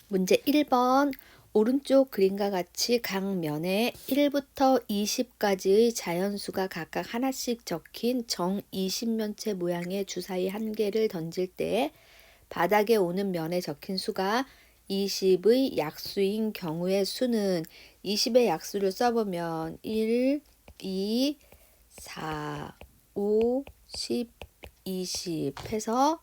문제 1번. 오른쪽 그림과 같이 각 면에 1부터 20까지의 자연수가 각각 하나씩 적힌 정 20면체 모양의 주사위 한 개를 던질 때 바닥에 오는 면에 적힌 수가 20의 약수인 경우의 수는 20의 약수를 써보면 1, 2, 4, 5, 10, 20 해서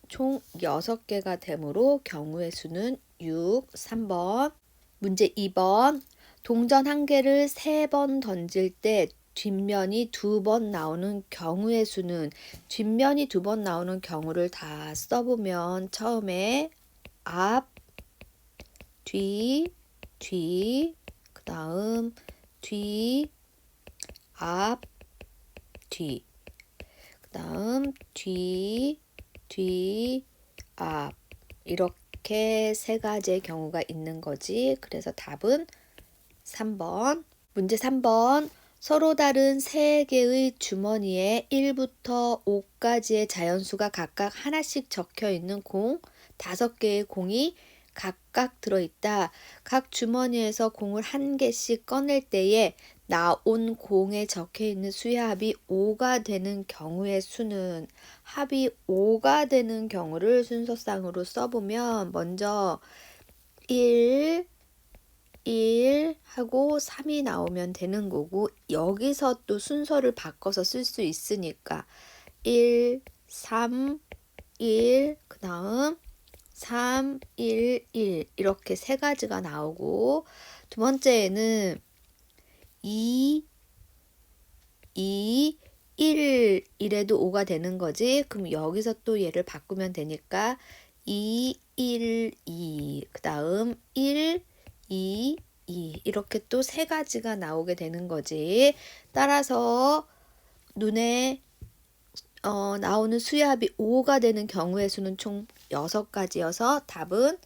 총 6개가 되므로 경우의 수는 6. 3번. 문제 2번. 동전 한 개를 3번 던질 때 뒷면이 2번 나오는 경우의 수는 뒷면이 2번 나오는 경우를 다 써보면 처음에 앞, 뒤, 그 다음 뒤, 앞, 뒤, 그 다음 뒤, 앞 이렇게 세 가지의 경우가 있는 거지. 그래서 답은 3번. 문제 3번. 서로 다른 3개의 주머니에 1부터 5까지의 자연수가 각각 하나씩 적혀 있는 공 5개의 공이 각각 들어있다. 각 주머니에서 공을 한 개씩 꺼낼 때에 나온 공에 적혀 있는 수의 합이 5가 되는 경우의 수는 합이 5가 되는 경우를 순서상으로 써보면 먼저 1 하고 3이 나오면 되는 거고 여기서 또 순서를 바꿔서 쓸 수 있으니까 1, 3, 1, 그 다음 3, 1, 1 이렇게 세 가지가 나오고 두 번째에는 2, 1 이래도 5가 되는 거지. 그럼 여기서 또 얘를 바꾸면 되니까 2, 1, 2 그 다음 1, 2, 2 이렇게 또 세 가지가 나오게 되는 거지. 따라서 눈에 나오는 수의 합이 5가 되는 경우의 수는 총 6가지여서 답은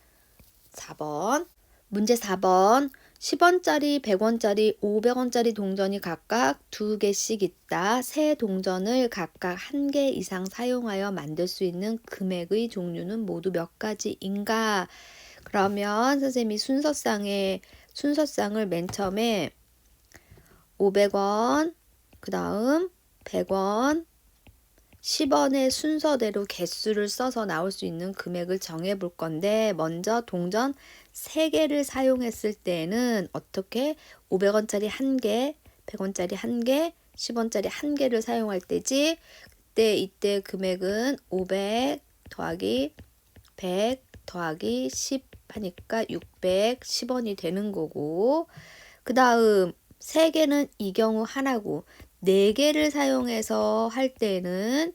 4번. 문제 4번. 10원짜리, 100원짜리, 500원짜리 동전이 각각 2개씩 있다. 세 동전을 각각 1개 이상 사용하여 만들 수 있는 금액의 종류는 모두 몇 가지인가? 그러면 선생님이 순서상을 맨 처음에 500원, 그 다음 100원, 10원의 순서대로 개수를 써서 나올 수 있는 금액을 정해 볼 건데 먼저 동전 3개를 사용했을 때는 어떻게 500원짜리 1개, 100원짜리 1개, 10원짜리 1개를 사용할 때지. 이때 금액은 500 더하기 100 더하기 10 하니까 610원이 되는 거고 그 다음 3개는 이 경우 하나고 4개를 사용해서 할 때는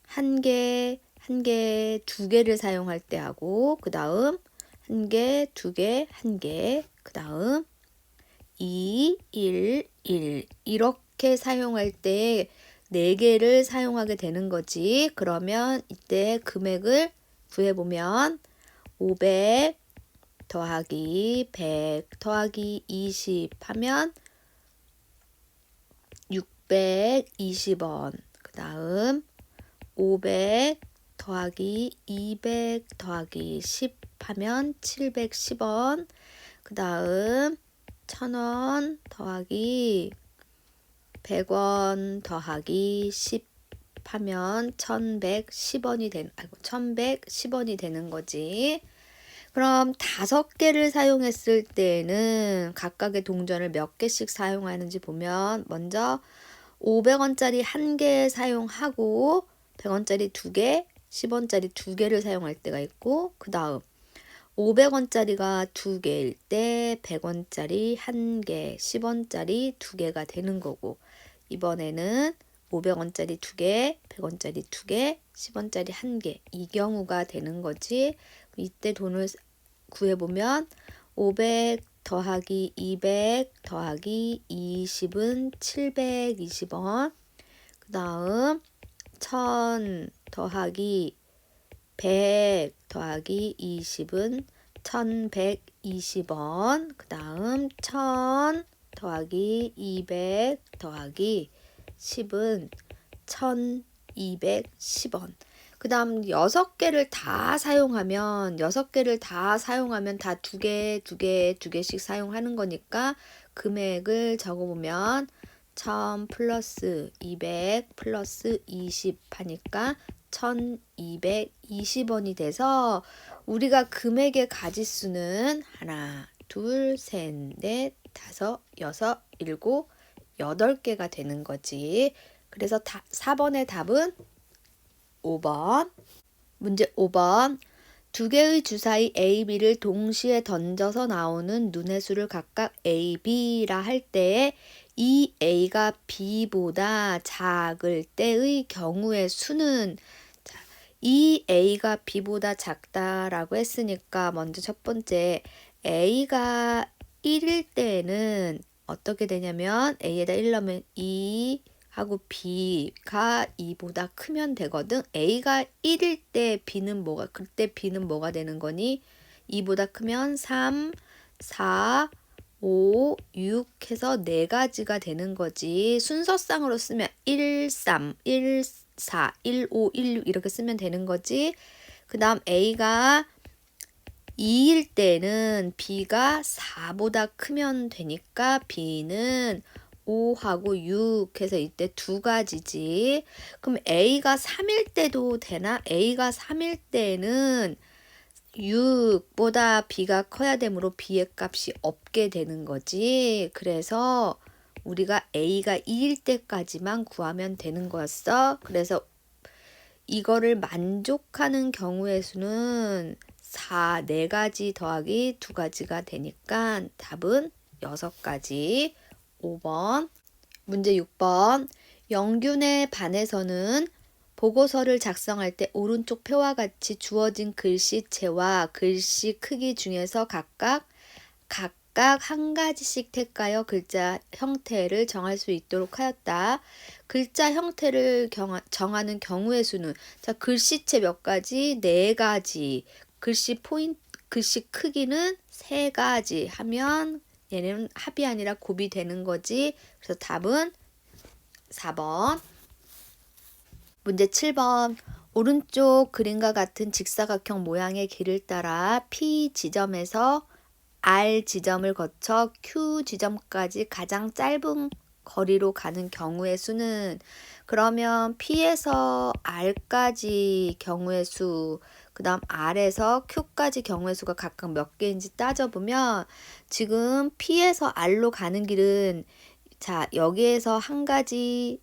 1개, 2개를 사용할 때 하고 그 다음 1개, 2개, 1개 그 다음 2, 1, 1 이렇게 사용할 때 4개를 사용하게 되는 거지. 그러면 이때 금액을 구해보면 500 더하기 100 더하기 20 하면 620원. 그 다음 500 더하기 200 더하기 10 하면 710원. 그 다음 1000원 더하기 100원 더하기 10 하면 1110원이 되는 거지. 그럼 5개를 사용했을 때는 각각의 동전을 몇 개씩 사용하는지 보면 먼저 500원짜리 1개 사용하고 100원짜리 2개, 10원짜리 2개를 사용할 때가 있고 그 다음 500원짜리가 2개일 때 100원짜리 1개, 10원짜리 2개가 되는 거고 이번에는 500원짜리 2개, 100원짜리 2개, 10원짜리 1개 이 경우가 되는 거지. 이때 돈을 구해보면 500 더하기 200 더하기 20은 720원. 그 다음 1000 더하기 100 더하기 20은 1120원. 그 다음 1000 더하기 200 더하기 10은 1210원. 그 다음 6개를 다 사용하면 다 2개씩 사용하는 거니까 금액을 적어보면 1000 플러스 200 플러스 20 하니까 1220원이 돼서 우리가 금액의 가지수는 하나, 둘, 셋, 넷, 다섯, 여섯, 일곱, 8개가 되는 거지. 그래서 4번의 답은 5번. 문제 5번. 2개의 주사위 A, B를 동시에 던져서 나오는 눈의 수를 각각 A, B라 할 때에 이 A가 B보다 작을 때의 경우의 수는, 자, 이 A가 B보다 작다라고 했으니까 먼저 첫 번째 A가 1일 때에는 어떻게 되냐면 A에다 1 넣으면 2 하고 B가 2보다 크면 되거든. A가 1일 때 그때 B는 뭐가 되는 거니? 2보다 크면 3, 4, 5, 6 해서 4가지가 되는 거지. 순서상으로 쓰면 1, 3, 1, 4, 1, 5, 1, 6 이렇게 쓰면 되는 거지. 그 다음 A가 2일 때는 B가 4보다 크면 되니까 B는 5하고 6 해서 이때 2가지지. 그럼 A가 3일 때도 되나? A가 3일 때는 6보다 B가 커야 되므로 B의 값이 없게 되는 거지. 그래서 우리가 A가 2일 때까지만 구하면 되는 거였어. 그래서 이거를 만족하는 경우의 수는 4가지 더하기 2가지가 되니까 답은 6가지. 5번. 문제 6번. 영균의 반에서는 보고서를 작성할 때 오른쪽 표와 같이 주어진 글씨체와 글씨 크기 중에서 각각 한 가지씩 택하여 글자 형태를 정할 수 있도록 하였다. 글자 형태를 정하는 경우의 수는, 자, 글씨체 몇 가지? 4가지. 글씨 크기는 3가지 하면 얘는 합이 아니라 곱이 되는 거지. 그래서 답은 4번. 문제 7번. 오른쪽 그림과 같은 직사각형 모양의 길을 따라 P 지점에서 R 지점을 거쳐 Q 지점까지 가장 짧은 거리로 가는 경우의 수는, 그러면 P에서 R까지 경우의 수, 그 다음 R에서 Q까지 경우의 수가 각각 몇 개인지 따져보면 지금 P에서 R로 가는 길은, 자, 여기에서 한 가지,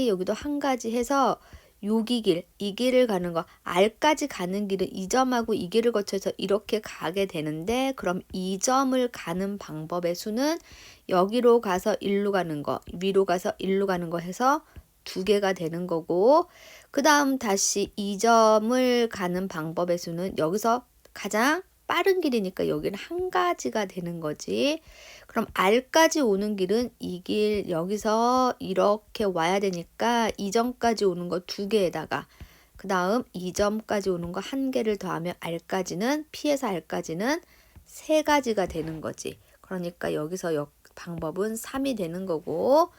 여기도 한 가지 해서 이 길을 가는 거, R까지 가는 길은 이 점하고 이 길을 거쳐서 이렇게 가게 되는데, 그럼 이 점을 가는 방법의 수는 여기로 가서 1로 가는 거, 위로 가서 1로 가는 거 해서 2개가 되는 거고, 그 다음 다시 이 점을 가는 방법의 수는 여기서 가장 빠른 길이니까 여기는 한 가지가 되는 거지. 그럼 R까지 오는 길은 이 길 여기서 이렇게 와야 되니까 이 점까지 오는 거 2개에다가 그 다음 이 점까지 오는 거 1개를 더하면 R까지는, P에서 R까지는 3가지가 되는 거지. 그러니까 여기서 방법은 3이 되는 거고,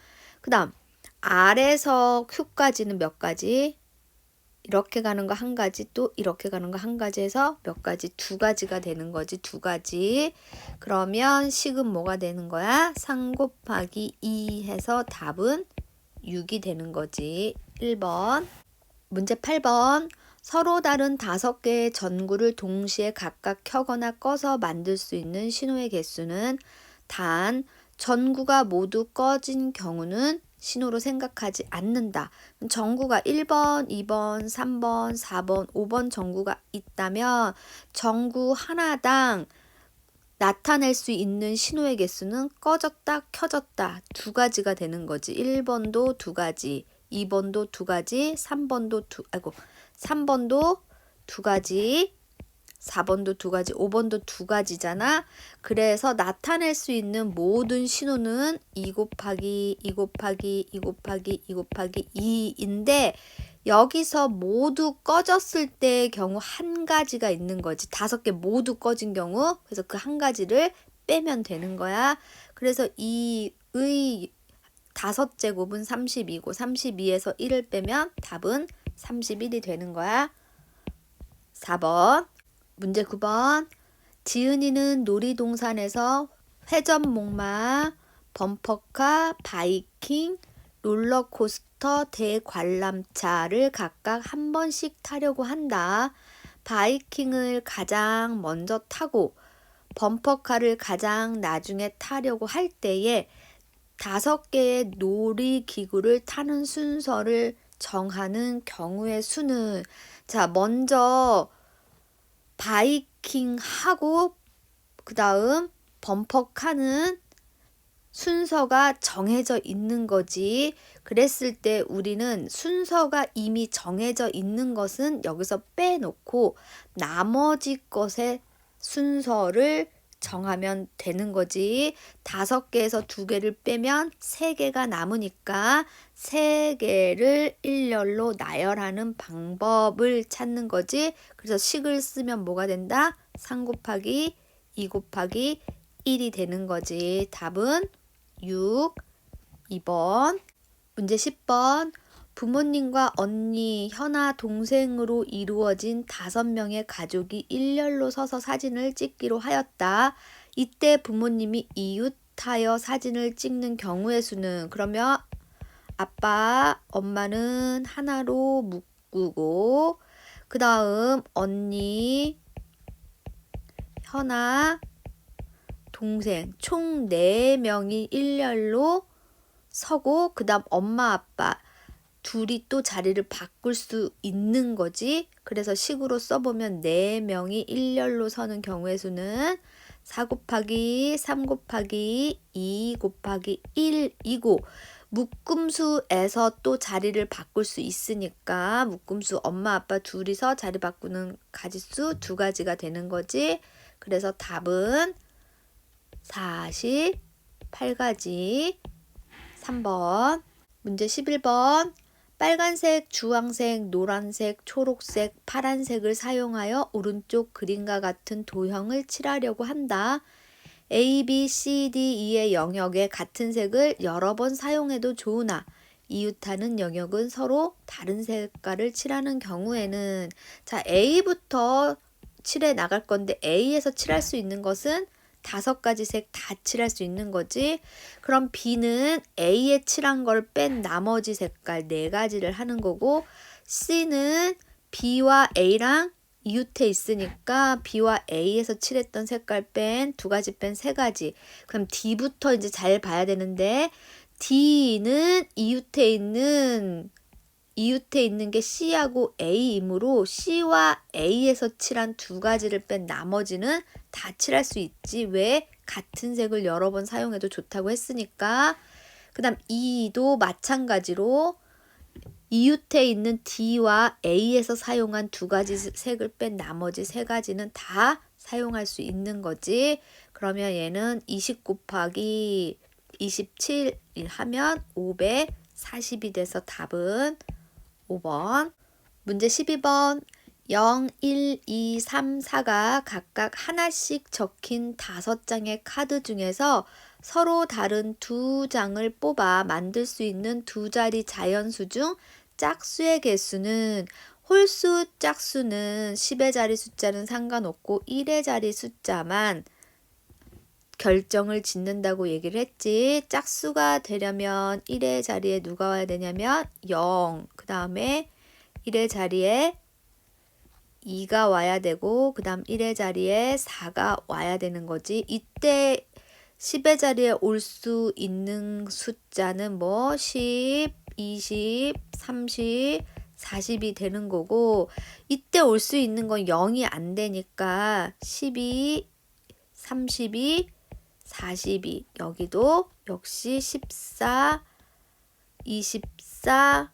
그 다음 R에서 Q까지는 몇 가지? 이렇게 가는 거 1가지, 또 이렇게 가는 거 1가지 해서 몇 가지? 2가지가 되는 거지. 2가지. 그러면 식은 뭐가 되는 거야? 3 곱하기 2 해서 답은 6이 되는 거지. 1번. 문제 8번. 서로 다른 5개의 전구를 동시에 각각 켜거나 꺼서 만들 수 있는 신호의 개수는, 단 전구가 모두 꺼진 경우는 신호로 생각하지 않는다. 전구가 1번, 2번, 3번, 4번, 5번 전구가 있다면 전구 하나당 나타낼 수 있는 신호의 개수는 꺼졌다, 켜졌다 2가지가 되는 거지. 1번도 2가지, 2번도 2가지, 3번도 2가지, 4번도 2가지, 5번도 2가지잖아. 그래서 나타낼 수 있는 모든 신호는 2 곱하기 2 곱하기 2 곱하기 2 곱하기 2인데 여기서 모두 꺼졌을 때의 경우 1가지가 있는 거지. 5개 모두 꺼진 경우. 그래서 그 1가지를 빼면 되는 거야. 그래서 2의 5제곱은 32고 32에서 1을 빼면 답은 31이 되는 거야. 4번. 문제 9번. 지은이는 놀이동산에서 회전목마, 범퍼카, 바이킹, 롤러코스터, 대관람차를 각각 한 번씩 타려고 한다. 바이킹을 가장 먼저 타고 범퍼카를 가장 나중에 타려고 할 때에 5개의 놀이기구를 타는 순서를 정하는 경우의 수는, 자, 먼저 바이킹하고 그 다음 범퍼카는 순서가 정해져 있는 거지. 그랬을 때 우리는 순서가 이미 정해져 있는 것은 여기서 빼놓고 나머지 것의 순서를 정하면 되는 거지. 5개에서 2개를 빼면 3개가 남으니까 3개를 일렬로 나열하는 방법을 찾는 거지. 그래서 식을 쓰면 뭐가 된다? 3 곱하기 2 곱하기 1이 되는 거지. 답은 6, 2번. 문제 10번. 부모님과 언니, 현아, 동생으로 이루어진 5명의 가족이 일렬로 서서 사진을 찍기로 하였다. 이때 부모님이 이웃하여 사진을 찍는 경우의 수는, 그러면 아빠, 엄마는 하나로 묶고 그 다음 언니, 현아, 동생 총 4명이 일렬로 서고 그 다음 엄마 아빠 둘이 또 자리를 바꿀 수 있는 거지. 그래서 식으로 써보면 4명이 일렬로 서는 경우의 수는 4 곱하기 3 곱하기 2 곱하기 1이고, 묶음수에서 또 자리를 바꿀 수 있으니까 묶음수 엄마 아빠 둘이서 자리 바꾸는 가지수 2가지가 되는 거지. 그래서 답은 48가지. 3번. 문제 11번. 빨간색, 주황색, 노란색, 초록색, 파란색을 사용하여 오른쪽 그림과 같은 도형을 칠하려고 한다. A, B, C, D, E의 영역에 같은 색을 여러 번 사용해도 좋으나 이웃하는 영역은 서로 다른 색깔을 칠하는 경우에는, 자, A부터 칠해 나갈 건데 A에서 칠할 수 있는 것은 5가지 색 다 칠할 수 있는 거지. 그럼 B는 A에 칠한 걸 뺀 나머지 색깔 4가지를 하는 거고, C는 B와 A랑 이웃해 있으니까 B와 A에서 칠했던 색깔 뺀 2가지 뺀 3가지. 그럼 D부터 이제 잘 봐야 되는데, D는 이웃해 있는 게 C하고 A이므로 C와 A에서 칠한 2가지를 뺀 나머지는 다 칠할 수 있지. 왜? 같은 색을 여러 번 사용해도 좋다고 했으니까. 그 다음 E도 마찬가지로 이웃해 있는 D와 A에서 사용한 2가지 색을 뺀 나머지 3가지는 다 사용할 수 있는 거지. 그러면 얘는 20 곱하기 27 하면 540이 돼서 답은 5번. 문제 12번. 0, 1, 2, 3, 4가 각각 하나씩 적힌 5장의 카드 중에서 서로 다른 2장을 뽑아 만들 수 있는 2자리 자연수 중 짝수의 개수는, 홀수 짝수는 10의 자리 숫자는 상관없고 1의 자리 숫자만 결정을 짓는다고 얘기를 했지. 짝수가 되려면 1의 자리에 누가 와야 되냐면 0, 그 다음에 1의 자리에 2가 와야 되고 그 다음 1의 자리에 4가 와야 되는 거지. 이때 10의 자리에 올 수 있는 숫자는 뭐 10, 20, 30, 40이 되는 거고, 이때 올 수 있는 건 0이 안 되니까 12, 32, 42, 여기도 역시 14, 24,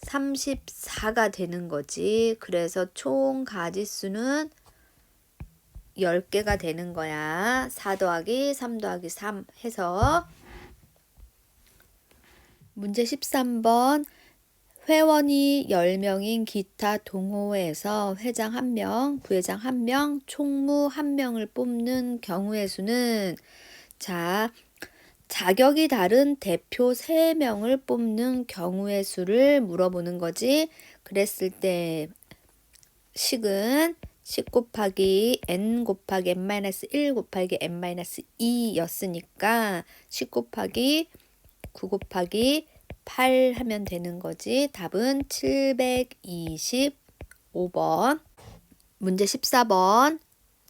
34가 되는 거지. 그래서 총 가지수는 10개가 되는 거야. 4 더하기 3 더하기 3 해서. 문제 13번. 회원이 10명인 기타 동호회에서 회장 1명, 부회장 1명, 총무 1명을 뽑는 경우의 수는, 자, 자격이 다른 대표 3명을 뽑는 경우의 수를 물어보는 거지. 그랬을 때 식은 10 곱하기 n 곱하기 n-1 곱하기 n-2 였으니까 10 곱하기 9 곱하기 8 하면 되는 거지. 답은 725번. 문제 14번.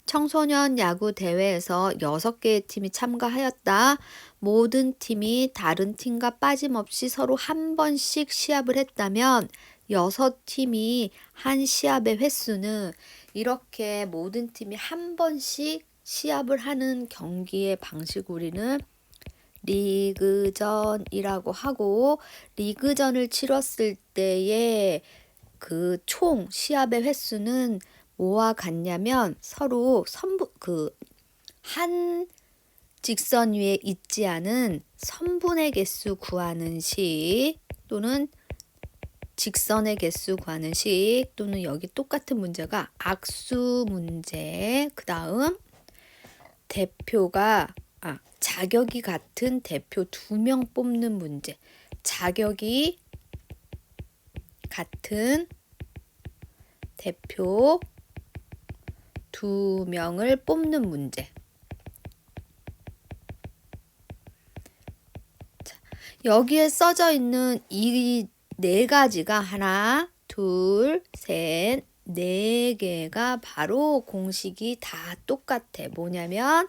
청소년 야구 대회에서 6개의 팀이 참가하였다. 모든 팀이 다른 팀과 빠짐없이 서로 한 번씩 시합을 했다면 6팀이 한 시합의 횟수는 이렇게 모든 팀이 한 번씩 시합을 하는 경기의 방식 우리는 리그전이라고 하고, 리그전을 치렀을 때의 그 총 시합의 횟수는 뭐와 같냐면 서로 한 직선 위에 있지 않은 선분의 개수 구하는 식 또는 직선의 개수 구하는 식 또는 여기 똑같은 문제가 악수 문제, 그 다음 자격이 같은 대표 2명 뽑는 문제, 자격이 같은 대표 2명을 뽑는 문제. 자, 여기에 써져 있는 이 4가지가 하나, 둘, 셋, 4개가 바로 공식이 다 똑같아. 뭐냐면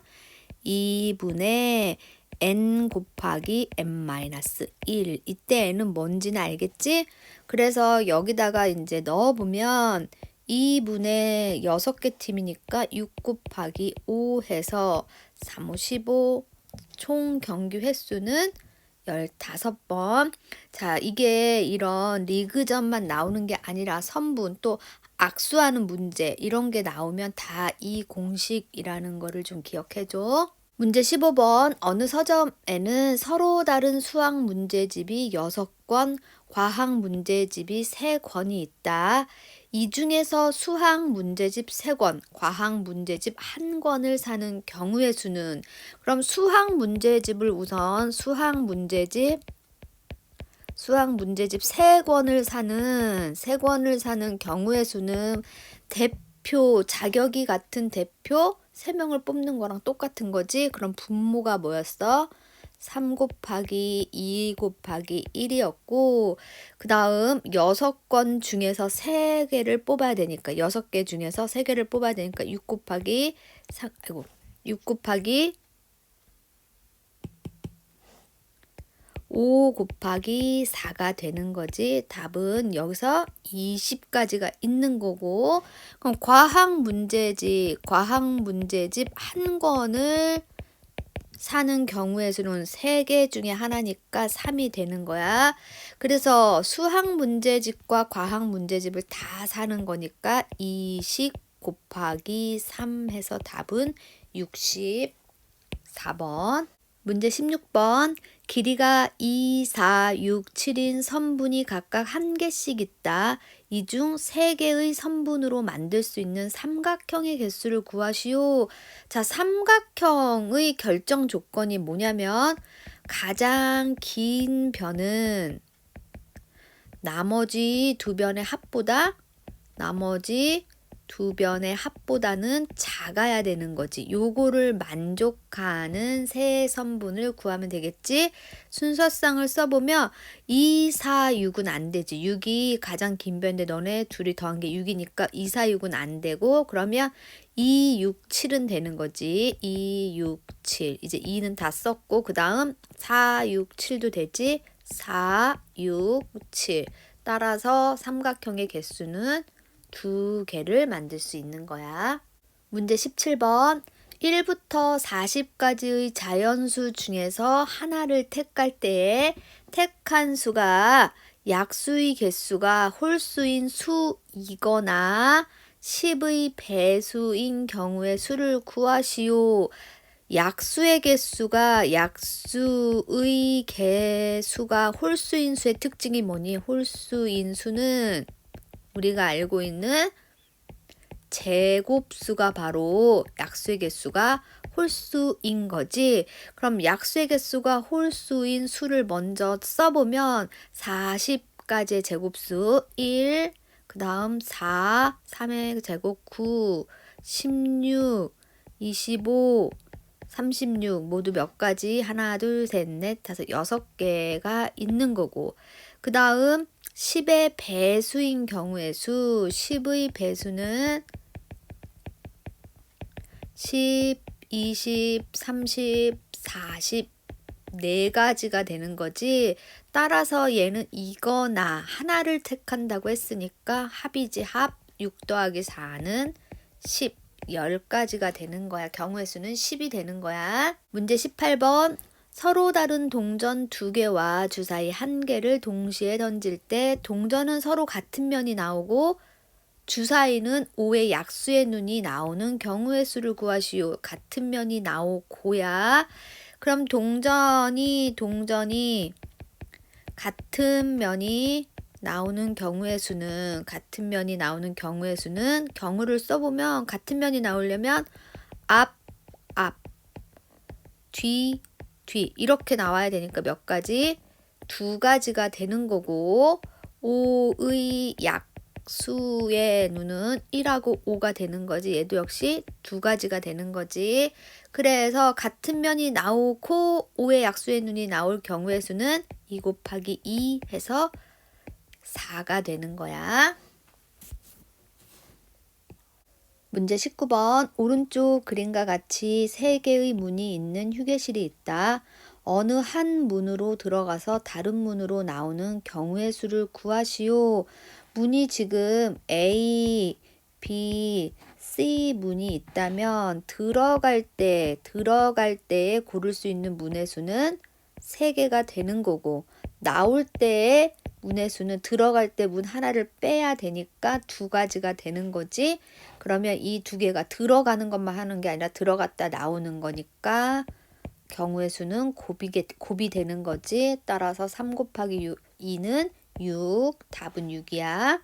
2분의 n 곱하기 n-1. 이때 n은 뭔지는 알겠지? 그래서 여기다가 이제 넣어보면 2분의 6개 팀이니까 6 곱하기 5 해서 3, 5, 15. 총 경기 횟수는 15번. 자, 이게 이런 리그전만 나오는 게 아니라 선분 또 악수하는 문제 이런 게 나오면 다 이 공식이라는 거를 좀 기억해줘. 문제 15번. 어느 서점에는 서로 다른 수학 문제집이 6권, 과학 문제집이 3권이 있다. 이 중에서 수학 문제집 3권, 과학 문제집 1권을 사는 경우의 수는, 그럼 수학 문제집을 우선 수학 문제집 3권을 사는 경우의 수는 자격이 같은 대표 3명을 뽑는 거랑 똑같은 거지. 그럼 분모가 뭐였어? 3 곱하기 2 곱하기 1이었고, 그 다음 6권 중에서 3개를 뽑아야 되니까 6개 중에서 3개를 뽑아야 되니까 6 곱하기 5 곱하기 4가 되는 거지. 답은 여기서 20가지가 있는 거고, 그럼 과학 문제집 1권을 사는 경우의 수는 3개 중에 하나니까 3이 되는 거야. 그래서 수학 문제집과 과학 문제집을 다 사는 거니까 20 곱하기 3 해서 답은 64번. 문제 16번. 길이가 2, 4, 6, 7인 선분이 각각 1개씩 있다. 이 중 3개의 선분으로 만들 수 있는 삼각형의 개수를 구하시오. 자, 삼각형의 결정 조건이 뭐냐면 가장 긴 변은 나머지 2변의 합보다는 작아야 되는 거지. 요거를 만족하는 세 선분을 구하면 되겠지. 순서상을 써보면 2, 4, 6은 안 되지. 6이 가장 긴 변인데 너네 둘이 더한 게 6이니까 2, 4, 6은 안 되고, 그러면 2, 6, 7은 되는 거지. 2, 6, 7. 이제 2는 다 썼고, 그 다음 4, 6, 7도 되지. 4, 6, 7. 따라서 삼각형의 개수는 2개를 만들 수 있는 거야. 문제 17번. 1부터 40까지의 자연수 중에서 하나를 택할 때에 택한 수가 약수의 개수가 홀수인 수이거나 10의 배수인 경우의 수를 구하시오. 약수의 개수가 홀수인 수의 특징이 뭐니? 홀수인 수는 우리가 알고 있는 제곱수가 바로 약수의 개수가 홀수인 거지. 그럼 약수의 개수가 홀수인 수를 먼저 써보면 40가지의 제곱수 1, 그 다음 4, 3의 제곱 9, 16, 25, 36 모두 몇 가지? 하나, 둘, 셋, 넷, 다섯, 6개가 있는 거고 그 다음 10의 배수인 경우의 수 10의 배수는 10, 20, 30, 40 4가지가 되는 거지. 따라서 얘는 이거나 하나를 택한다고 했으니까 합이지 합. 6 더하기 4는 10. 10가지가 되는 거야. 경우의 수는 10이 되는 거야. 문제 18번. 서로 다른 동전 2개와 주사위 1개를 동시에 던질 때 동전은 서로 같은 면이 나오고 주사위는 5의 약수의 눈이 나오는 경우의 수를 구하시오. 같은 면이 나오고야. 그럼 동전이 같은 면이 나오는 경우의 수는 경우를 써보면 같은 면이 나오려면 앞, 뒤 이렇게 나와야 되니까 몇 가지? 2가지가 되는 거고 5의 약수의 눈은 1하고 5가 되는 거지. 얘도 역시 2가지가 되는 거지. 그래서 같은 면이 나오고 5의 약수의 눈이 나올 경우의 수는 2 곱하기 2 해서 4가 되는 거야. 문제 19번. 오른쪽 그림과 같이 3개의 문이 있는 휴게실이 있다. 어느 한 문으로 들어가서 다른 문으로 나오는 경우의 수를 구하시오. 문이 지금 A, B, C 문이 있다면 들어갈 때에 고를 수 있는 문의 수는 3개가 되는 거고 나올 때의 문의 수는 들어갈 때 문 하나를 빼야 되니까 2가지가 되는 거지. 그러면 이 2개가 들어가는 것만 하는 게 아니라 들어갔다 나오는 거니까 경우의 수는 곱이 되는 거지. 따라서 3 곱하기 2는 6. 답은 6이야.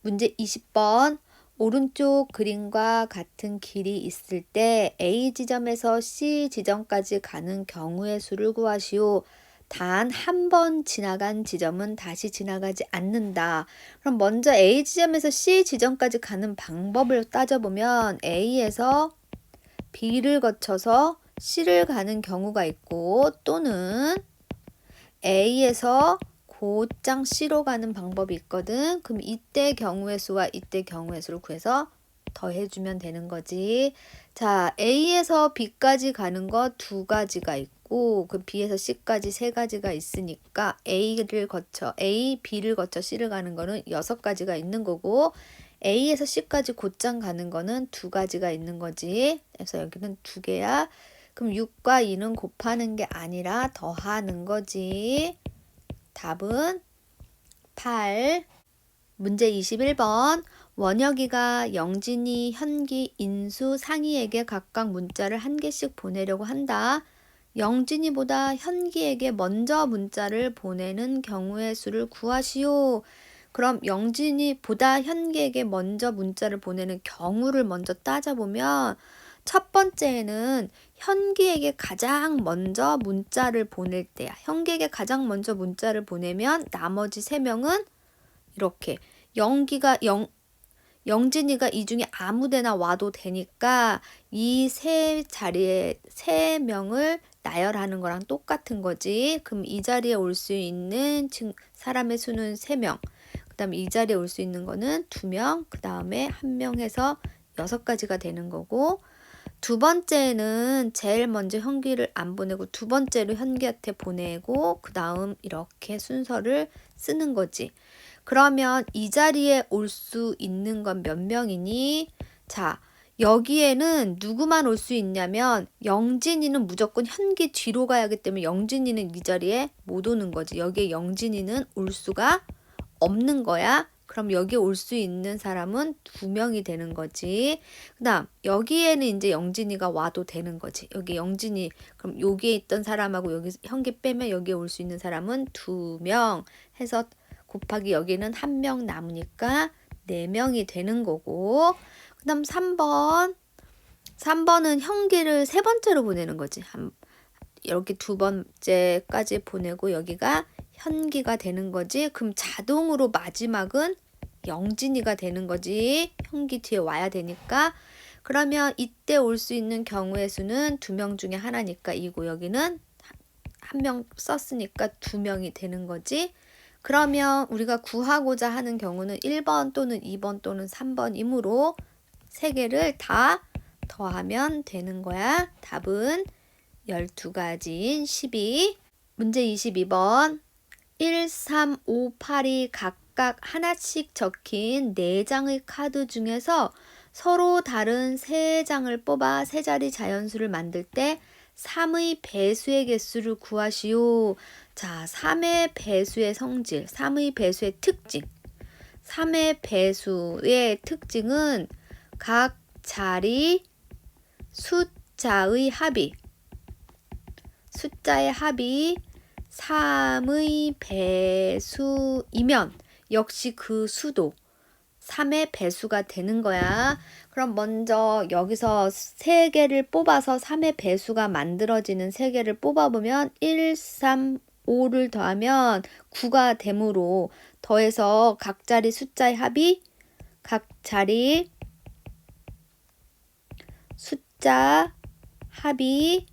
문제 20번. 오른쪽 그림과 같은 길이 있을 때 A 지점에서 C 지점까지 가는 경우의 수를 구하시오. 단 한 번 지나간 지점은 다시 지나가지 않는다. 그럼 먼저 A 지점에서 C 지점까지 가는 방법을 따져보면 A에서 B를 거쳐서 C를 가는 경우가 있고 또는 A에서 곧장 C로 가는 방법이 있거든. 그럼 이때 경우의 수와 이때 경우의 수를 구해서 더해주면 되는 거지. 자, A에서 B까지 가는 거 2가지가 있고 그 B에서 C까지 3가지가 있으니까 B를 거쳐 C를 가는 거는 6가지가 있는 거고 A에서 C까지 곧장 가는 거는 2가지가 있는 거지. 그래서 여기는 2개야. 그럼 6과 2는 곱하는 게 아니라 더하는 거지. 답은 8. 문제 21번. 원혁이가 영진이, 현기, 인수, 상희에게 각각 문자를 1개씩 보내려고 한다. 영진이보다 현기에게 먼저 문자를 보내는 경우의 수를 구하시오. 그럼 영진이보다 현기에게 먼저 문자를 보내는 경우를 먼저 따져보면 첫 번째는 현기에게 가장 먼저 문자를 보낼 때야. 현기에게 가장 먼저 문자를 보내면 나머지 3명은 이렇게 영진이가 이 중에 아무 데나 와도 되니까 이 3자리에 3명을 나열하는 거랑 똑같은 거지. 그럼 이 자리에 올 수 있는 사람의 수는 3명. 그 다음에 이 자리에 올 수 있는 거는 2명. 그 다음에 1명 해서 6가지가 되는 거고 두 번째는 제일 먼저 현기를 안 보내고 두 번째로 현기한테 보내고 그 다음 이렇게 순서를 쓰는 거지. 그러면 이 자리에 올 수 있는 건 몇 명이니? 자, 여기에는 누구만 올 수 있냐면 영진이는 무조건 현기 뒤로 가야 하기 때문에 영진이는 이 자리에 못 오는 거지. 여기에 영진이는 올 수가 없는 거야. 그럼 여기 올 수 있는 사람은 2명이 되는 거지. 그 다음 여기에는 이제 영진이가 와도 되는 거지. 여기 영진이 그럼 여기에 있던 사람하고 여기 현기 빼면 여기에 올 수 있는 사람은 2명 해서 곱하기 여기는 1명 남으니까 4명이 되는 거고 그 다음 3번은 현기를 3번째로 보내는 거지. 이렇게 2번째까지 보내고 여기가 현기가 되는 거지. 그럼 자동으로 마지막은 영진이가 되는 거지. 형기 뒤에 와야 되니까. 그러면 이때 올 수 있는 경우의 수는 2명 중에 하나니까 이고 여기는 1명 썼으니까 2명이 되는 거지. 그러면 우리가 구하고자 하는 경우는 1번 또는 2번 또는 3번이므로 3개를 다 더하면 되는 거야. 답은 12가지인 12. 문제 22번. 1, 3, 5, 8이 각각 하나씩 적힌 4장의 카드 중에서 서로 다른 3장을 뽑아 3자리 자연수를 만들 때 3의 배수의 개수를 구하시오. 자, 3의 배수의 성질, 3의 배수의 특징. 3의 배수의 특징은 각 자리 숫자의 합이 3의 배수이면 역시 그 수도 3의 배수가 되는 거야. 그럼 먼저 여기서 3개를 뽑아서 3의 배수가 만들어지는 3개를 뽑아보면 1, 3, 5를 더하면 9가 되므로 더해서 각 자리 숫자의 합이 각 자리 숫자 합이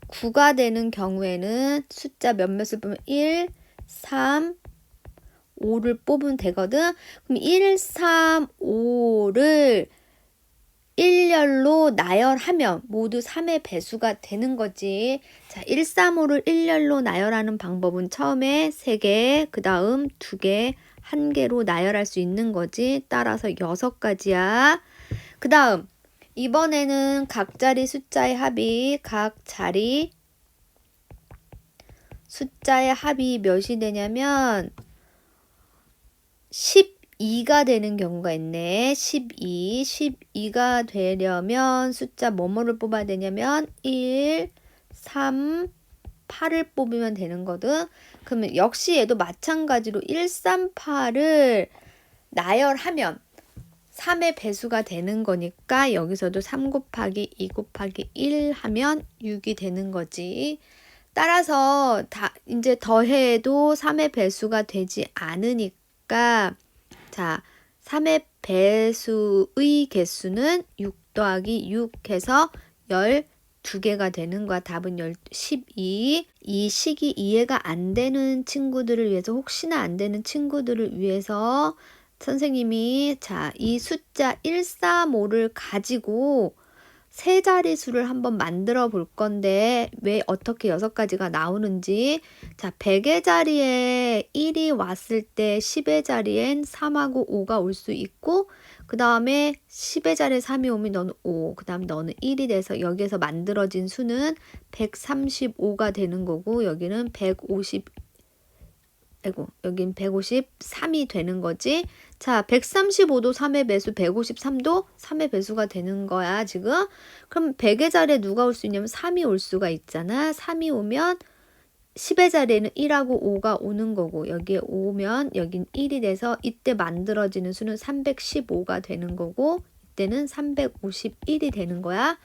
9가 되는 경우에는 숫자 몇몇을 보면 1, 3, 5를 뽑으면 되거든. 그럼 1, 3, 5를 일렬로 나열하면 모두 3의 배수가 되는 거지. 자, 1, 3, 5를 일렬로 나열하는 방법은 처음에 3개, 그 다음 2개, 1개로 나열할 수 있는 거지. 따라서 6가지야. 그 다음 이번에는 각 자리 숫자의 합이 각 자리 숫자의 합이 몇이 되냐면 12가 되는 경우가 있네. 12가 되려면 숫자 뭐뭐를 뽑아야 되냐면 1, 3, 8을 뽑으면 되는 거든. 그러면 역시 얘도 마찬가지로 1, 3, 8을 나열하면 3의 배수가 되는 거니까 여기서도 3 곱하기 2 곱하기 1 하면 6이 되는 거지. 따라서 이제 더해도 3의 배수가 되지 않으니까 자, 3의 배수의 개수는 6 더하기 6 해서 12개가 되는 거야. 답은 12. 이 식이 이해가 안 되는 친구들을 위해서 혹시나 안 되는 친구들을 위해서 선생님이 이 숫자 1, 3, 5를 가지고 3자릿수를 한번 만들어 볼 건데 왜 어떻게 6가지가 나오는지. 자, 100의 자리에 1이 왔을 때 10의 자리엔 3하고 5가 올 수 있고 그 다음에 10의 자리에 3이 오면 너는 5, 그 다음 너는 1이 돼서 여기에서 만들어진 수는 135가 되는 거고 여기는 153이 되는 거지. 자, 135도 3의 배수, 153도 3의 배수가 되는 거야, 지금. 그럼 100의 자리에 누가 올 수 있냐면 3이 올 수가 있잖아. 3이 오면 10의 자리에는 1하고 5가 오는 거고 여기에 5면 여긴 1이 돼서 이때 만들어지는 수는 315가 되는 거고 이때는 351이 되는 거야.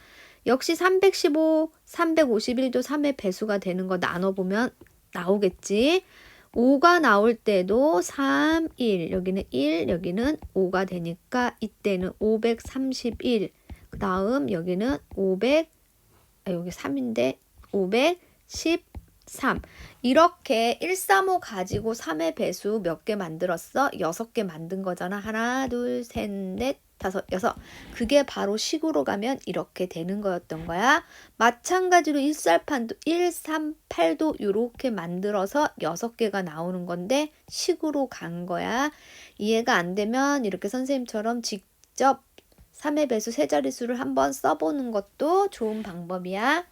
역시 315, 351도 3의 배수가 되는 거 나눠보면 나오겠지. 5가 나올 때도 3, 1, 여기는 1, 여기는 5가 되니까 이때는 531, 그 다음 여기는 여기 3인데 513. 이렇게 1, 3, 5 가지고 3의 배수 몇 개 만들었어? 6개 만든 거잖아. 하나, 둘, 셋, 넷, 다섯, 여섯. 그게 바로 식으로 가면 이렇게 되는 거였던 거야. 마찬가지로 1쌀판도 1, 3, 8도 이렇게 만들어서 6개가 나오는 건데 식으로 간 거야. 이해가 안 되면 이렇게 선생님처럼 직접 3의 배수 3자릿수를 한번 써보는 것도 좋은 방법이야.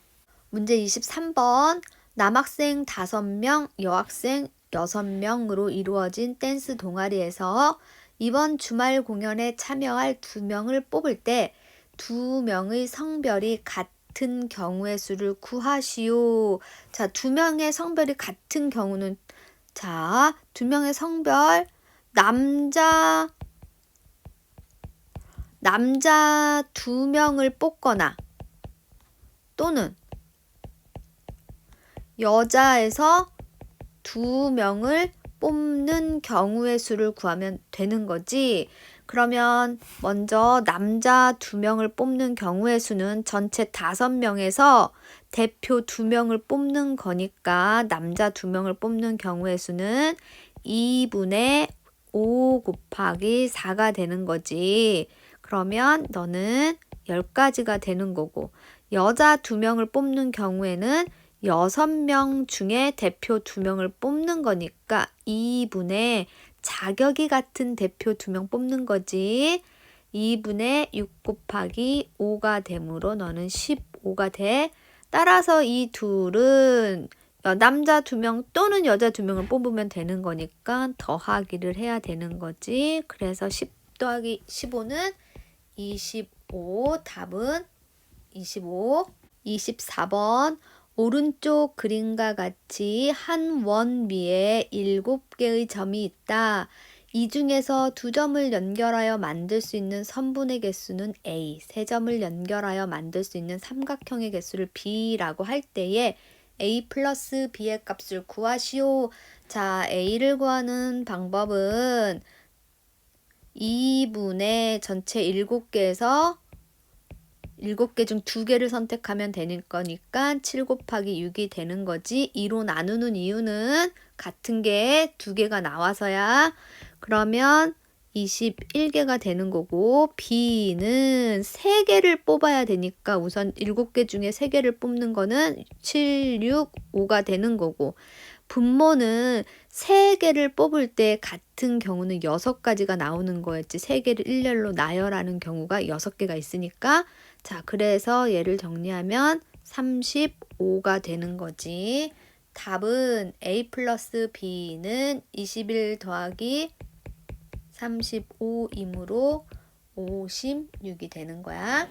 문제 23번. 남학생 5명, 여학생 6명으로 이루어진 댄스 동아리에서 이번 주말 공연에 참여할 2명을 뽑을 때 2명의 성별이 같은 경우의 수를 구하시오. 자, 2명의 성별이 같은 경우는 2명의 성별 남자 2명을 뽑거나 또는 여자에서 2명을 뽑는 경우의 수를 구하면 되는 거지. 그러면 먼저 남자 2명을 뽑는 경우의 수는 전체 5명에서 대표 2명을 뽑는 거니까 남자 2명을 뽑는 경우의 수는 2분의 5 곱하기 4가 되는 거지. 그러면 너는 10가지가 되는 거고, 여자 2명을 뽑는 경우에는 6명 중에 대표 2명을 뽑는 거니까 2분의 자격이 같은 대표 2명 뽑는 거지. 2분의 6 곱하기 5가 되므로 너는 15가 돼. 따라서 이 둘은 남자 2명 또는 여자 2명을 뽑으면 되는 거니까 더하기를 해야 되는 거지. 그래서 10 더하기 15는 25. 답은 25. 24번. 오른쪽 그림과 같이 한 원위에 7개의 점이 있다. 이 중에서 2점을 연결하여 만들 수 있는 선분의 개수는 A, 3점을 연결하여 만들 수 있는 삼각형의 개수를 B라고 할 때에 A 플러스 B의 값을 구하시오. 자, A를 구하는 방법은 2분의 전체 7개에서 7개 중 2개를 선택하면 되는 거니까 7 곱하기 6이 되는 거지. 2로 나누는 이유는 같은 게 2개가 나와서야. 그러면 21개가 되는 거고, B는 3개를 뽑아야 되니까 우선 7개 중에 3개를 뽑는 거는 7, 6, 5가 되는 거고, 분모는 3개를 뽑을 때 같은 경우는 6가지가 나오는 거였지. 3개를 일렬로 나열하는 경우가 6개가 있으니까. 자, 그래서 얘를 정리하면 35가 되는 거지. 답은 A 플러스 B는 21 더하기 35이므로 56이 되는 거야.